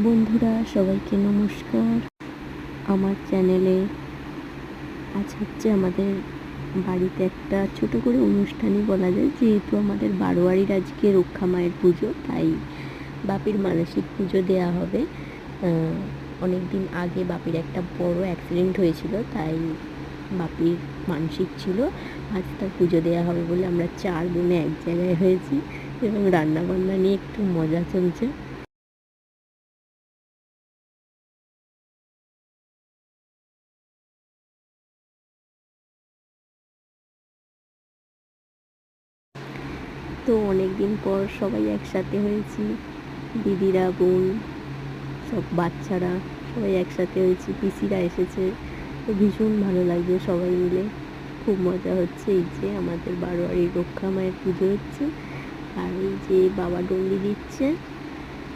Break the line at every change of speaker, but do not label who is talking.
বন্ধুরা সবাইকে নমস্কার। আমার চ্যানেলে আজ হচ্ছে আমাদের বাড়িতে একটা ছোট করে অনুষ্ঠানই বলা যায়, যেহেতু আমাদের বারোয়ারির আজকে রক্ষা মায়ের পুজো, তাই বাপির মানসিক পুজো দেওয়া হবে। অনেক দিন আগে বাপির একটা বড় অ্যাক্সিডেন্ট হয়েছিল, তাই বাপির মানসিক ছিল আজ তার পুজো দেওয়া হবে বলে আমরা 4 বোনে এক জায়গায় হয়েছি এবং রান্নাবান্না নিয়ে একটু মজা চলছে। তো অনেক দিন পর সবাই একসাথে হয়েছি, দিদিরা, বোন, সব বাচ্চারা সবাই একসাথে হয়েছি, পিসিরা এসেছে। তো ভীষণ ভালো লাগছে সবাই মিলে, খুব মজা হচ্ছে। এই যে আমাদের বারোয়ারির রক্ষা মায়ের পুজো হচ্ছে, আর এই যে বাবা ডন্ডি দিচ্ছে।